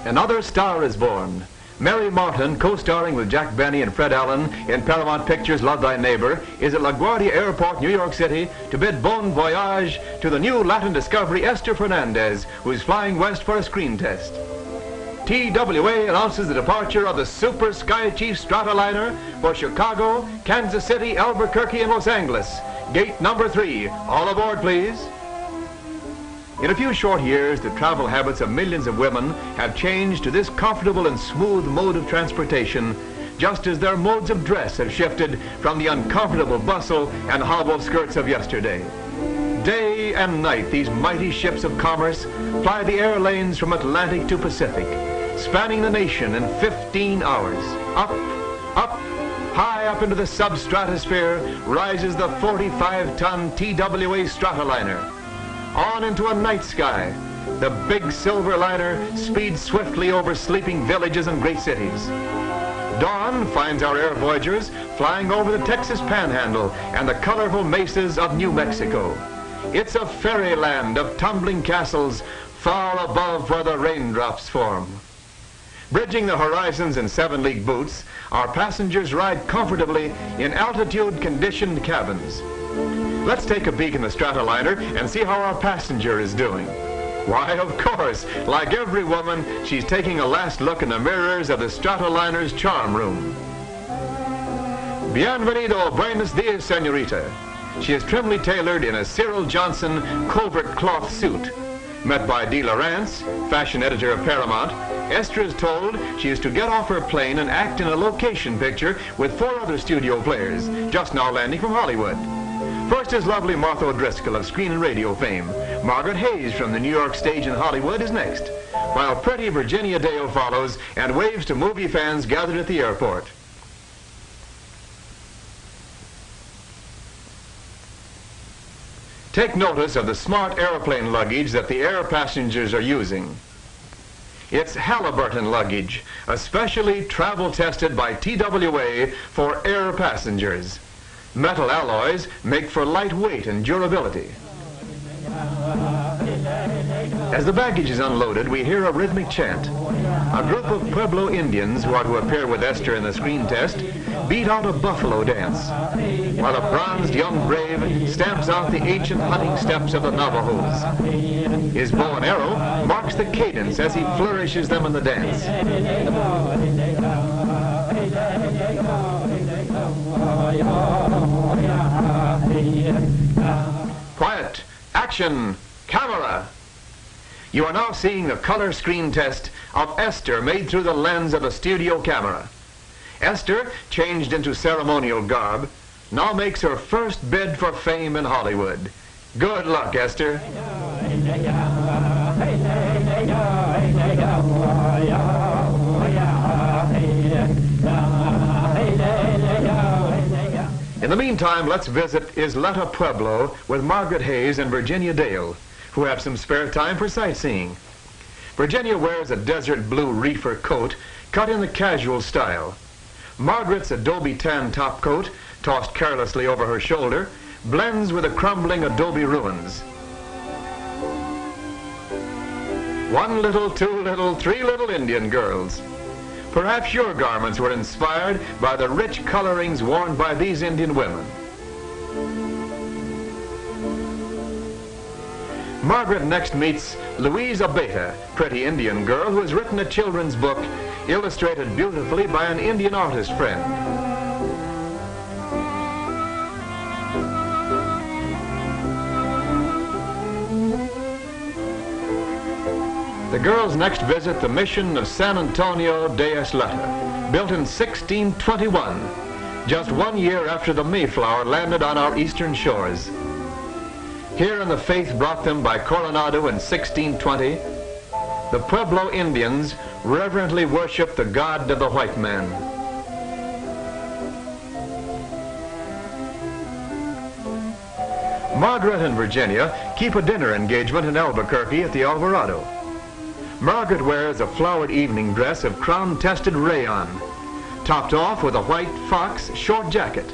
Another star is born. Mary Martin, co-starring with Jack Benny and Fred Allen in Paramount Pictures' Love Thy Neighbor, is at LaGuardia Airport, New York City, to bid bon voyage to the new Latin discovery Esther Fernandez, who is flying west for a screen test. TWA announces the departure of the Super Sky Chief Stratoliner for Chicago, Kansas City, Albuquerque, and Los Angeles. Gate number 3. All aboard, please. In a few short years, the travel habits of millions of women have changed to this comfortable and smooth mode of transportation, just as their modes of dress have shifted from the uncomfortable bustle and hobble skirts of yesterday. Day and night, these mighty ships of commerce fly the air lanes from Atlantic to Pacific, spanning the nation in 15 hours. Up, high up into the substratosphere rises the 45-ton TWA Stratoliner. On into a night sky, the big silver liner speeds swiftly over sleeping villages and great cities. Dawn finds our air voyagers flying over the Texas Panhandle and the colorful mesas of New Mexico. It's a fairyland of tumbling castles far above where the raindrops form. Bridging the horizons in 7-league boots, our passengers ride comfortably in altitude-conditioned cabins. Let's take a peek in the Stratoliner and see how our passenger is doing. Why, of course, like every woman, she's taking a last look in the mirrors of the Stratoliner's charm room. Bienvenido, buenos dias, señorita. She is trimly tailored in a Cyril Johnson covert cloth suit. Met by Dee Lawrence, fashion editor of Paramount, Esther is told she is to get off her plane and act in a location picture with 4 other studio players, just now landing from Hollywood. First is lovely Martha O'Driscoll of screen and radio fame. Margaret Hayes from the New York stage in Hollywood is next, while pretty Virginia Dale follows and waves to movie fans gathered at the airport. Take notice of the smart airplane luggage that the air passengers are using. It's Halliburton luggage, especially travel tested by TWA for air passengers. Metal alloys make for light weight and durability. As the baggage is unloaded, we hear a rhythmic chant. A group of Pueblo Indians who are to appear with Esther in the screen test beat out a buffalo dance, while a bronzed young brave stamps out the ancient hunting steps of the Navajos. His bow and arrow marks the cadence as he flourishes them in the dance. Quiet, action, camera. You are now seeing the color screen test of Esther made through the lens of a studio camera. Esther, changed into ceremonial garb, now makes her first bid for fame in Hollywood. Good luck, Esther. In the meantime, let's visit Isleta Pueblo with Margaret Hayes and Virginia Dale, who have some spare time for sightseeing. Virginia wears a desert blue reefer coat cut in the casual style. Margaret's adobe tan top coat, tossed carelessly over her shoulder, blends with the crumbling adobe ruins. 1 little, 2 little, 3 little Indian girls. Perhaps your garments were inspired by the rich colorings worn by these Indian women. Margaret next meets Louise Abeta, pretty Indian girl who has written a children's book illustrated beautifully by an Indian artist friend. The girls next visit the mission of San Antonio de Isleta, built in 1621, just 1 year after the Mayflower landed on our eastern shores. Here in the faith brought them by Coronado in 1620, the Pueblo Indians reverently worship the God of the white man. Margaret and Virginia keep a dinner engagement in Albuquerque at the Alvarado. Margaret wears a flowered evening dress of crown-tested rayon, topped off with a white fox short jacket.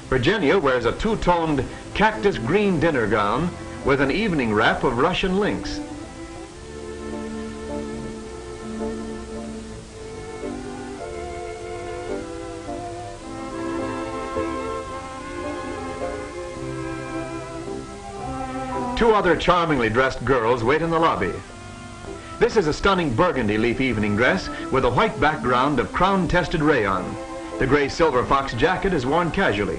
Virginia wears a two-toned cactus green dinner gown with an evening wrap of Russian lynx. Two other charmingly dressed girls wait in the lobby. This is a stunning burgundy leaf evening dress with a white background of crown-tested rayon. The gray silver fox jacket is worn casually.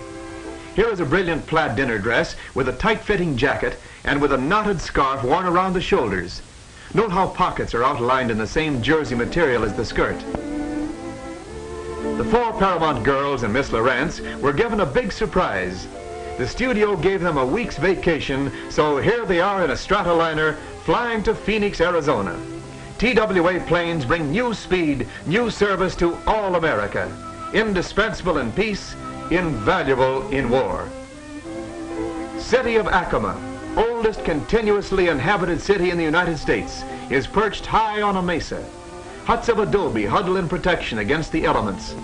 Here is a brilliant plaid dinner dress with a tight-fitting jacket and with a knotted scarf worn around the shoulders. Note how pockets are outlined in the same jersey material as the skirt. The four Paramount girls and Miss Lawrence were given a big surprise. The studio gave them a week's vacation, so here they are in a Stratoliner flying to Phoenix, Arizona. TWA planes bring new speed, new service to all America. Indispensable in peace, invaluable in war. City of Acoma, oldest continuously inhabited city in the United States, is perched high on a mesa. Huts of adobe huddle in protection against the elements.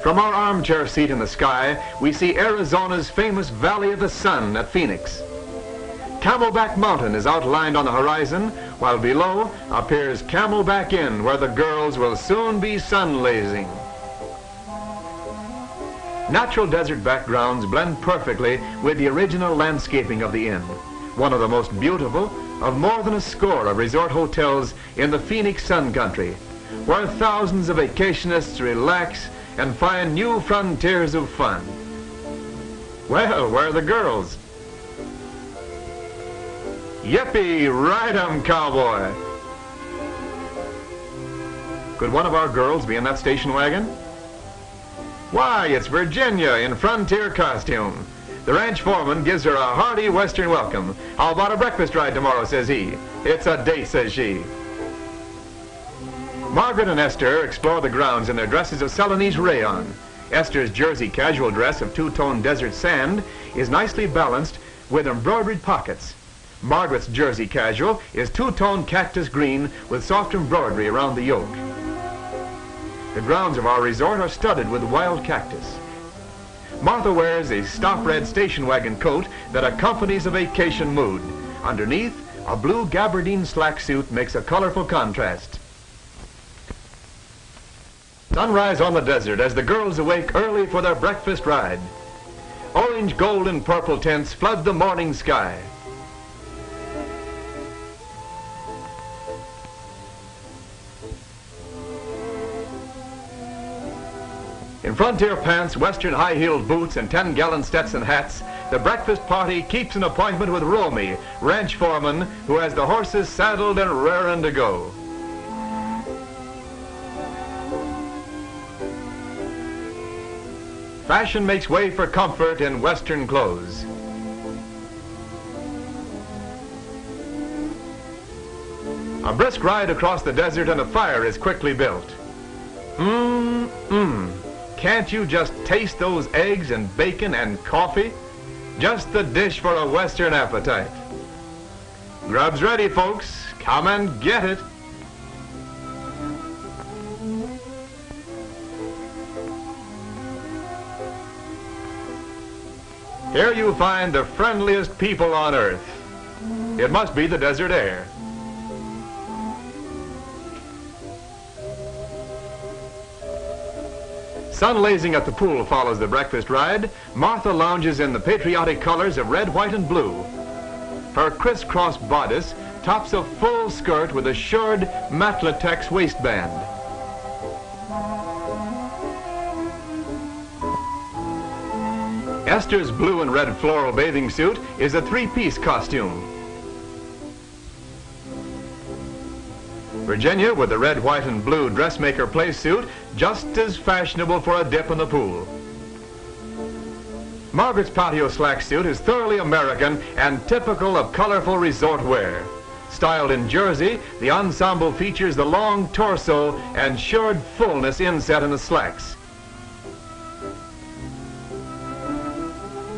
From our armchair seat in the sky, we see Arizona's famous Valley of the Sun at Phoenix. Camelback Mountain is outlined on the horizon, while below appears Camelback Inn, where the girls will soon be sun-lazing. Natural desert backgrounds blend perfectly with the original landscaping of the inn, one of the most beautiful of more than a score of resort hotels in the Phoenix Sun Country, where thousands of vacationists relax and find new frontiers of fun. Well, where are the girls? Yippee, ride 'em, cowboy! Could one of our girls be in that station wagon? Why, it's Virginia in frontier costume. The ranch foreman gives her a hearty Western welcome. How about a breakfast ride tomorrow, says he. It's a date, says she. Margaret and Esther explore the grounds in their dresses of Celanese rayon. Esther's jersey casual dress of two-tone desert sand is nicely balanced with embroidered pockets. Margaret's jersey casual is two-tone cactus green with soft embroidery around the yoke. The grounds of our resort are studded with wild cactus. Martha wears a stop red station wagon coat that accompanies a vacation mood. Underneath, a blue gabardine slack suit makes a colorful contrast. Sunrise on the desert as the girls awake early for their breakfast ride. Orange, gold, and purple tints flood the morning sky. In frontier pants, western high-heeled boots, and 10-gallon Stetson hats, the breakfast party keeps an appointment with Romy, ranch foreman, who has the horses saddled and raring to go. Fashion makes way for comfort in Western clothes. A brisk ride across the desert and a fire is quickly built. Can't you just taste those eggs and bacon and coffee? Just the dish for a Western appetite. Grub's ready, folks. Come and get it. Here you find the friendliest people on earth. It must be the desert air. Sun-lazing at the pool follows the breakfast ride. Martha lounges in the patriotic colors of red, white, and blue. Her crisscross bodice tops a full skirt with a shirred Matlatex waistband. Esther's blue and red floral bathing suit is a three-piece costume. Virginia, with the red, white, and blue dressmaker place suit, just as fashionable for a dip in the pool. Margaret's patio slack suit is thoroughly American and typical of colorful resort wear. Styled in jersey, the ensemble features the long torso and shirred fullness inset in the slacks.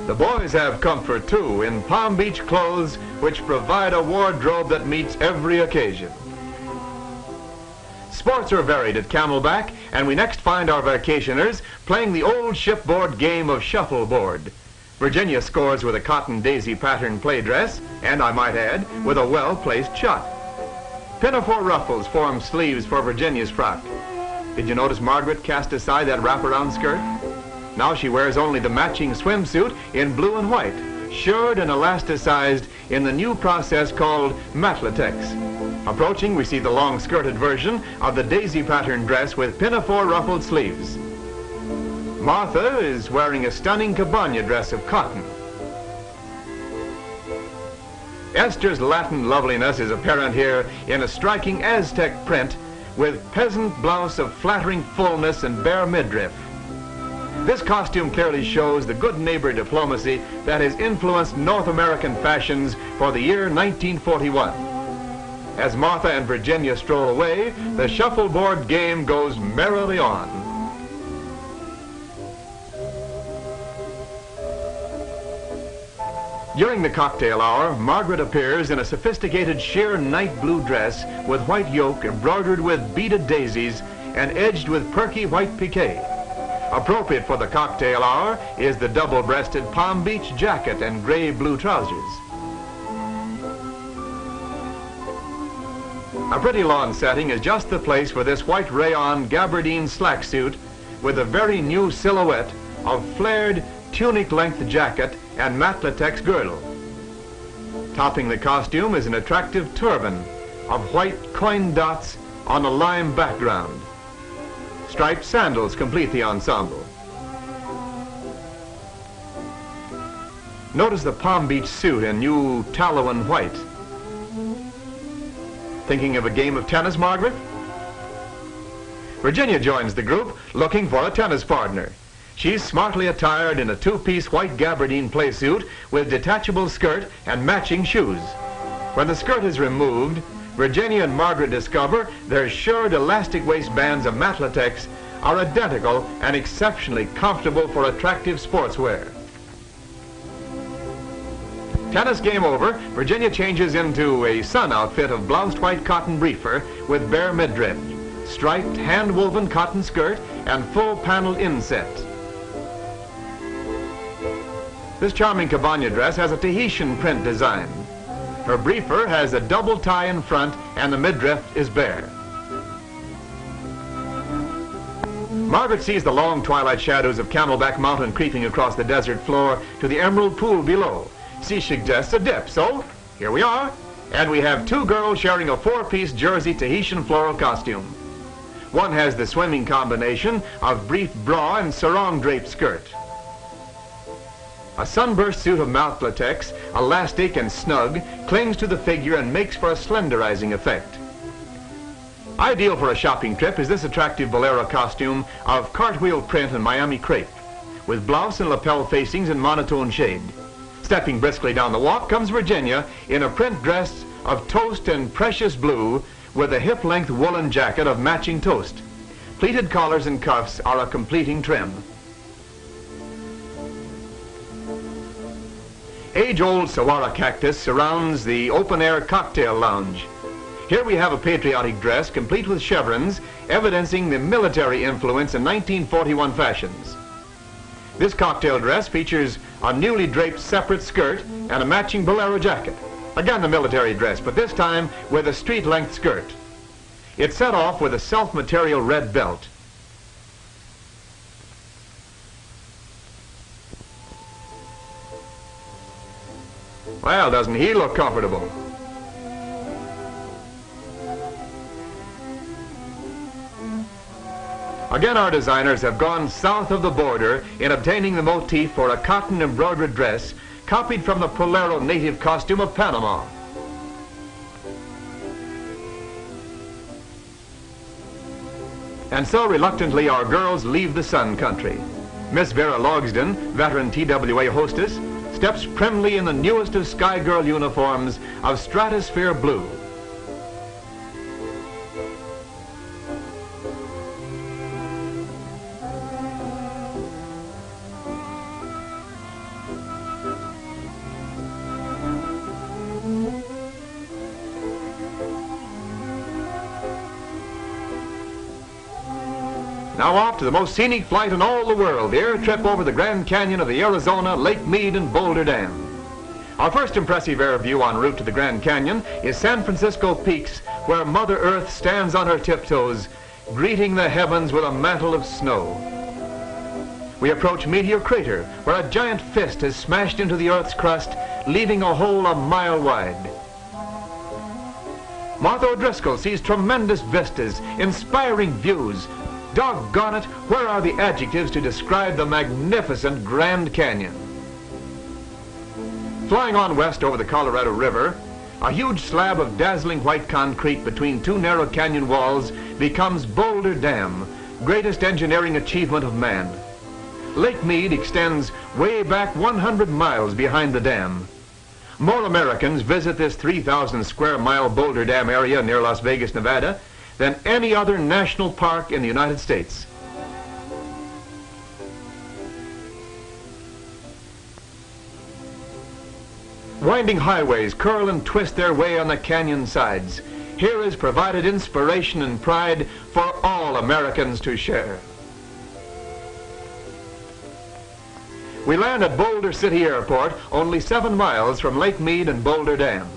The boys have comfort too in Palm Beach clothes which provide a wardrobe that meets every occasion. Sports are varied at Camelback, and we next find our vacationers playing the old shipboard game of shuffleboard. Virginia scores with a cotton daisy pattern play dress, and I might add, with a well-placed shot. Pinafore ruffles form sleeves for Virginia's frock. Did you notice Margaret cast aside that wraparound skirt? Now she wears only the matching swimsuit in blue and white, shirred and elasticized in the new process called matlatex. Approaching, we see the long-skirted version of the daisy pattern dress with pinafore ruffled sleeves. Martha is wearing a stunning cabana dress of cotton. Esther's Latin loveliness is apparent here in a striking Aztec print with peasant blouse of flattering fullness and bare midriff. This costume clearly shows the good neighbor diplomacy that has influenced North American fashions for the year 1941. As Martha and Virginia stroll away, the shuffleboard game goes merrily on. During the cocktail hour, Margaret appears in a sophisticated sheer night blue dress with white yoke embroidered with beaded daisies and edged with perky white piqué. Appropriate for the cocktail hour is the double-breasted Palm Beach jacket and gray-blue trousers. A pretty lawn setting is just the place for this white rayon gabardine slack suit with a very new silhouette of flared tunic-length jacket and matlatex girdle. Topping the costume is an attractive turban of white coin dots on a lime background. Striped sandals complete the ensemble. Notice the Palm Beach suit in new tallow and white. Thinking of a game of tennis, Margaret? Virginia joins the group looking for a tennis partner. She's smartly attired in a two-piece white gabardine playsuit with detachable skirt and matching shoes. When the skirt is removed, Virginia and Margaret discover their shirred elastic waistbands of matlatex are identical and exceptionally comfortable for attractive sportswear. Tennis game over, Virginia changes into a sun outfit of bloused white cotton briefer with bare midriff, striped hand-woven cotton skirt, and full panel inset. This charming cabana dress has a Tahitian print design. Her briefer has a double tie in front and the midriff is bare. Margaret sees the long twilight shadows of Camelback Mountain creeping across the desert floor to the emerald pool below. She suggests a dip, so here we are. And we have two girls sharing a four-piece jersey Tahitian floral costume. One has the swimming combination of brief bra and sarong draped skirt. A sunburst suit of matlatex, elastic and snug, clings to the figure and makes for a slenderizing effect. Ideal for a shopping trip is this attractive bolero costume of cartwheel print and Miami crepe, with blouse and lapel facings in monotone shade. Stepping briskly down the walk comes Virginia in a print dress of toast and precious blue with a hip-length woolen jacket of matching toast. Pleated collars and cuffs are a completing trim. Age-old saguaro cactus surrounds the open-air cocktail lounge. Here we have a patriotic dress complete with chevrons, evidencing the military influence in 1941 fashions. This cocktail dress features a newly draped separate skirt and a matching bolero jacket. Again the military dress, but this time with a street-length skirt. It's set off with a self-material red belt. Well, doesn't he look comfortable? Again, our designers have gone south of the border in obtaining the motif for a cotton embroidered dress copied from the Polero native costume of Panama. And so reluctantly our girls leave the sun country. Miss Vera Logsden, veteran TWA hostess, steps primly in the newest of Sky Girl uniforms of stratosphere blue. Now off to the most scenic flight in all the world, the air trip over the Grand Canyon of the Arizona, Lake Mead, and Boulder Dam. Our first impressive air view en route to the Grand Canyon is San Francisco Peaks, where Mother Earth stands on her tiptoes, greeting the heavens with a mantle of snow. We approach Meteor Crater, where a giant fist has smashed into the Earth's crust, leaving a hole a mile wide. Martha O'Driscoll sees tremendous vistas, inspiring views. Doggone it, where are the adjectives to describe the magnificent Grand Canyon? Flying on west over the Colorado River, a huge slab of dazzling white concrete between two narrow canyon walls becomes Boulder Dam, greatest engineering achievement of man. Lake Mead extends way back 100 miles behind the dam. More Americans visit this 3,000 square mile Boulder Dam area near Las Vegas, Nevada, than any other national park in the United States. Winding highways curl and twist their way on the canyon sides. Here is provided inspiration and pride for all Americans to share. We land at Boulder City Airport, only 7 miles from Lake Mead and Boulder Dam.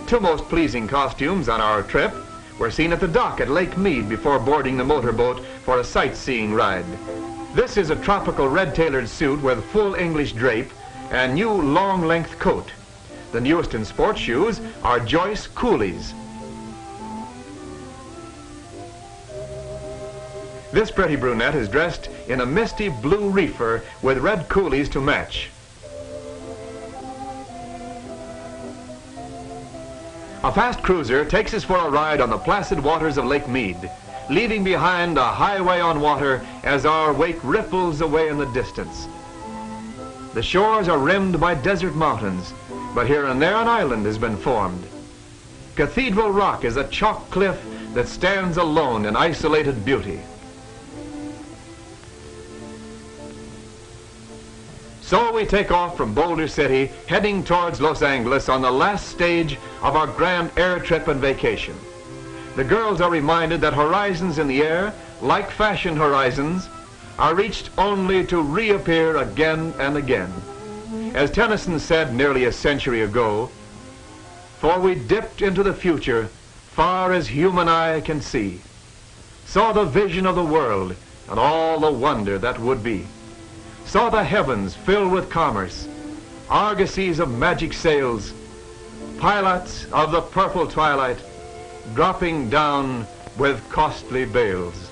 Two most pleasing costumes on our trip were seen at the dock at Lake Mead before boarding the motorboat for a sightseeing ride. This is a tropical red-tailored suit with full English drape and new long-length coat. The newest in sports shoes are Joyce Coolies. This pretty brunette is dressed in a misty blue reefer with red coolies to match. A fast cruiser takes us for a ride on the placid waters of Lake Mead, leaving behind a highway on water as our wake ripples away in the distance. The shores are rimmed by desert mountains, but here and there an island has been formed. Cathedral Rock is a chalk cliff that stands alone in isolated beauty. So we take off from Boulder City, heading towards Los Angeles on the last stage of our grand air trip and vacation. The girls are reminded that horizons in the air, like fashion horizons, are reached only to reappear again and again. As Tennyson said nearly a century ago, "For we dipped into the future, far as human eye can see, saw the vision of the world and all the wonder that would be. Saw the heavens fill with commerce, argosies of magic sails, pilots of the purple twilight, dropping down with costly bales."